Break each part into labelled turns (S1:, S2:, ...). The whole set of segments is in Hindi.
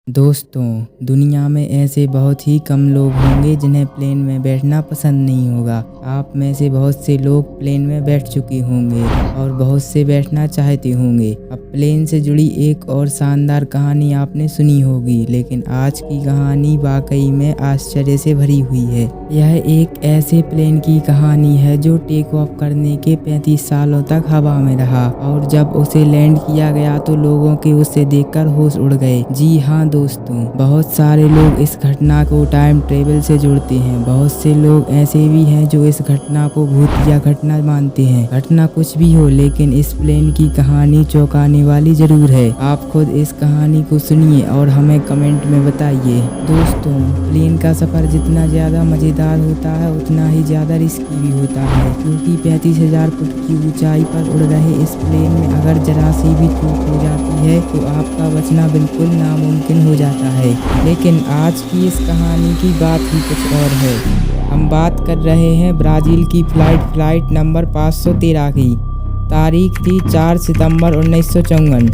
S1: दोस्तों, दुनिया में ऐसे बहुत ही कम लोग होंगे जिन्हें प्लेन में बैठना पसंद नहीं होगा। आप में से बहुत से लोग प्लेन में बैठ चुके होंगे और बहुत से बैठना चाहते होंगे। अब प्लेन से जुड़ी एक और शानदार कहानी आपने सुनी होगी, लेकिन आज की कहानी वाकई में आश्चर्य से भरी हुई है। यह एक ऐसे प्लेन की कहानी है जो टेक ऑफ करने के 35 सालों तक हवा में रहा और जब उसे लैंड किया गया तो लोगों के उसे देखकर होश उड़ गए। जी हाँ दोस्तों, बहुत सारे लोग इस घटना को टाइम ट्रेवल से जोड़ते हैं। बहुत से लोग ऐसे भी हैं जो इस घटना को भूतिया घटना मानते हैं। घटना कुछ भी हो, लेकिन इस प्लेन की कहानी चौंकाने वाली जरूर है। आप खुद इस कहानी को सुनिए और हमें कमेंट में बताइए। दोस्तों, प्लेन का सफर जितना ज्यादा मजेदार होता है उतना ही ज्यादा रिस्की भी होता है, क्योंकि 35,000 फुट की ऊंचाई पर उड़ रहे इस प्लेन में अगर जरा सी भी चूक हो जाती है तो आपका बचना बिल्कुल नामुमकिन हो जाता है। लेकिन आज की इस कहानी की बात ही कुछ और है। हम बात कर रहे हैं ब्राजील की फ्लाइट नंबर 513 की। तारीख थी 4 सितंबर 1954।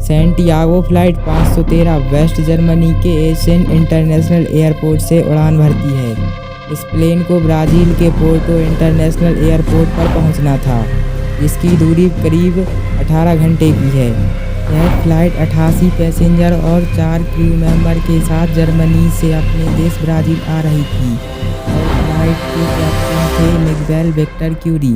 S1: सैंटियागो फ्लाइट 513 वेस्ट जर्मनी के एशियन इंटरनेशनल एयरपोर्ट से उड़ान भरती है। इस प्लेन को ब्राजील के पोर्टो इंटरनेशनल एयरपोर्ट पर पहुंचना था, जिसकी दूरी करीब 18 घंटे की है। यह फ्लाइट 88 पैसेंजर और 4 क्रू मेंबर के साथ जर्मनी से अपने देश ब्राज़ील आ रही थी और फ्लाइट के कैप्टन थे मिगुएल विक्टर क्यूरी।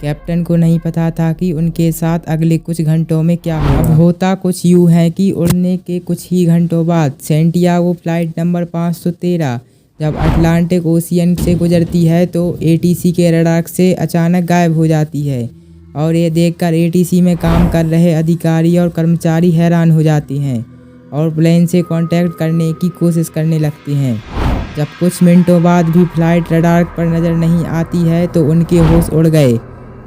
S1: कैप्टन को नहीं पता था कि उनके साथ अगले कुछ घंटों में क्या होगा। अब होता कुछ यूँ है कि उड़ने के कुछ ही घंटों बाद सैंटियागो फ्लाइट नंबर 513 जब अटलांटिक ओशियन से गुजरती है तो एटीसी के रडार से अचानक गायब हो जाती है और ये देखकर एटीसी में काम कर रहे अधिकारी और कर्मचारी हैरान हो जाते हैं और प्लेन से कांटेक्ट करने की कोशिश करने लगते हैं। जब कुछ मिनटों बाद भी फ्लाइट रडार पर नज़र नहीं आती है तो उनके होश उड़ गए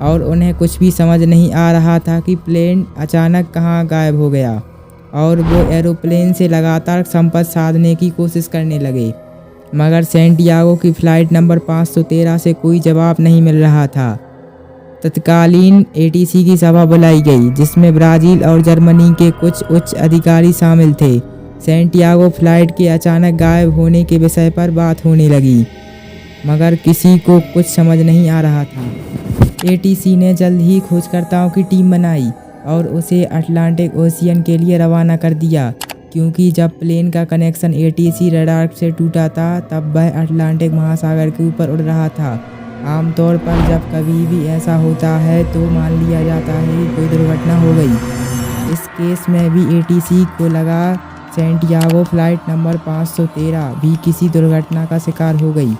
S1: और उन्हें कुछ भी समझ नहीं आ रहा था कि प्लेन अचानक कहाँ गायब हो गया और वो एरोप्लेन से लगातार संपर्क साधने की कोशिश करने लगे, मगर सैंटियागो की फ़्लाइट नंबर 513 से कोई जवाब नहीं मिल रहा था। तत्कालीन एटीसी की सभा बुलाई गई, जिसमें ब्राज़ील और जर्मनी के कुछ उच्च अधिकारी शामिल थे। सैंटियागो फ्लाइट के अचानक गायब होने के विषय पर बात होने लगी, मगर किसी को कुछ समझ नहीं आ रहा था। एटीसी ने जल्द ही खोजकर्ताओं की टीम बनाई और उसे अटलांटिक ओशियन के लिए रवाना कर दिया, क्योंकि जब प्लेन का कनेक्शन एटीसी रडार से टूटा था तब वह अटलांटिक महासागर के ऊपर उड़ रहा था। आमतौर पर जब कभी भी ऐसा होता है तो मान लिया जाता है कि कोई दुर्घटना हो गई। इस केस में भी एटीसी को लगा सैंटियागो फ्लाइट नंबर 513 भी किसी दुर्घटना का शिकार हो गई,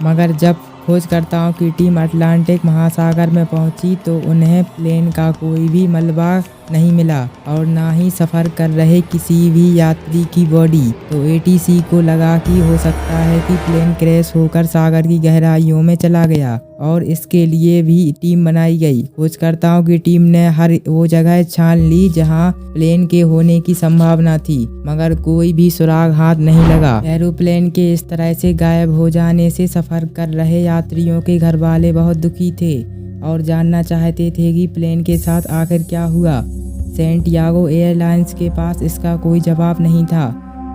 S1: मगर जब खोजकर्ताओं की टीम अटलांटिक महासागर में पहुंची तो उन्हें प्लेन का कोई भी मलबा नहीं मिला और ना ही सफ़र कर रहे किसी भी यात्री की बॉडी। तो एटीसी को लगा कि हो सकता है कि प्लेन क्रैश होकर सागर की गहराइयों में चला गया और इसके लिए भी टीम बनाई गई। खोजकर्ताओं की टीम ने हर वो जगह छान ली जहां प्लेन के होने की संभावना थी, मगर कोई भी सुराग हाथ नहीं लगा। एरोप्लेन के इस तरह से गायब हो जाने से सफ़र कर रहे यात्रियों के घर वाले बहुत दुखी थे और जानना चाहते थे कि प्लेन के साथ आखिर क्या हुआ। सैंटियागो एयरलाइंस के पास इसका कोई जवाब नहीं था।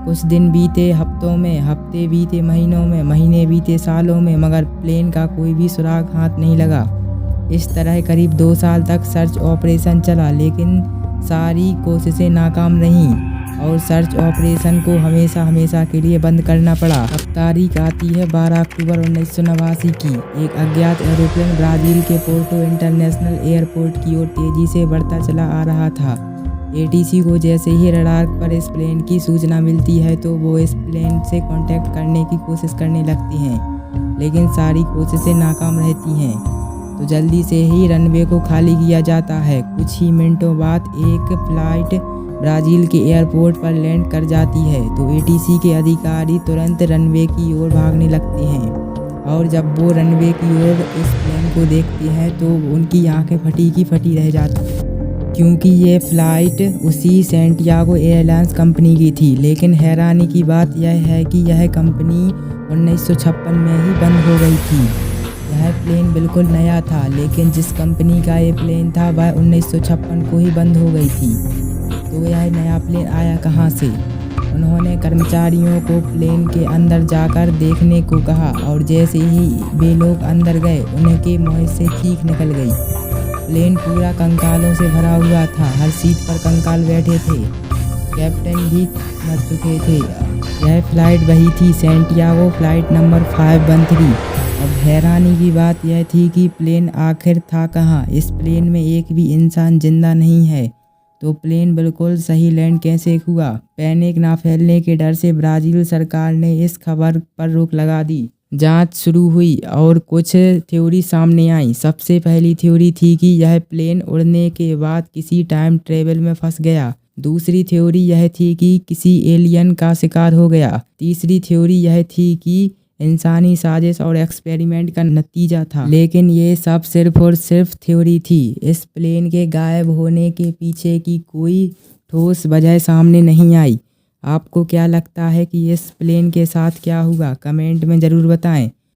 S1: कुछ दिन बीते हफ्तों में, हफ्ते बीते महीनों में, महीने बीते सालों में, मगर प्लेन का कोई भी सुराग हाथ नहीं लगा। इस तरह करीब 2 साल तक सर्च ऑपरेशन चला, लेकिन सारी कोशिशें नाकाम रहीं और सर्च ऑपरेशन को हमेशा के लिए बंद करना पड़ा। अब तारीख आती है 12 अक्टूबर 1989 की। एक अज्ञात एरोप्लेन ब्राज़ील के पोर्टो इंटरनेशनल एयरपोर्ट की ओर तेजी से बढ़ता चला आ रहा था। एटीसी को जैसे ही रडार पर इस प्लेन की सूचना मिलती है तो वो इस प्लेन से कांटेक्ट करने की कोशिश करने लगती हैं, लेकिन सारी कोशिशें नाकाम रहती हैं। तो जल्दी से ही रनवे को खाली किया जाता है। कुछ ही मिनटों बाद एक फ्लाइट ब्राज़ील के एयरपोर्ट पर लैंड कर जाती है तो एटीसी के अधिकारी तुरंत रनवे की ओर भागने लगते हैं और जब वो रनवे की ओर इस प्लेन को देखते हैं तो उनकी आंखें फटी की फटी रह जाती हैं, क्योंकि ये फ्लाइट उसी सैंटियागो एयरलाइंस कंपनी की थी। लेकिन हैरानी की बात यह है कि यह कंपनी 1956 में ही बंद हो गई थी। यह प्लेन बिल्कुल नया था, लेकिन जिस कंपनी का ये प्लेन था वह 1956 को ही बंद हो गई थी। तो यह नया प्लेन आया कहाँ से? उन्होंने कर्मचारियों को प्लेन के अंदर जाकर देखने को कहा और जैसे ही वे लोग अंदर गए उनके मुंह से चीख निकल गई। प्लेन पूरा कंकालों से भरा हुआ था। हर सीट पर कंकाल बैठे थे। कैप्टन भी मर चुके थे। यह फ्लाइट वही थी, सैंटियागो फ्लाइट नंबर 513। अब हैरानी की बात यह थी कि प्लेन आखिर था कहाँ। इस प्लेन में एक भी इंसान जिंदा नहीं है, तो प्लेन बिल्कुल सही लैंड कैसे हुआ। पैनिक ना फैलने के डर से ब्राज़ील सरकार ने इस खबर पर रोक लगा दी। जांच शुरू हुई और कुछ थ्योरी सामने आई। सबसे पहली थ्योरी थी कि यह प्लेन उड़ने के बाद किसी टाइम ट्रेवल में फंस गया। दूसरी थ्योरी यह थी कि किसी एलियन का शिकार हो गया। तीसरी थ्योरी यह थी कि इंसानी साजिश और एक्सपेरिमेंट का नतीजा था। लेकिन ये सब सिर्फ और सिर्फ थ्योरी थी। इस प्लेन के गायब होने के पीछे की कोई ठोस वजह सामने नहीं आई। आपको क्या लगता है कि इस प्लेन के साथ क्या हुआ? कमेंट में ज़रूर बताएं।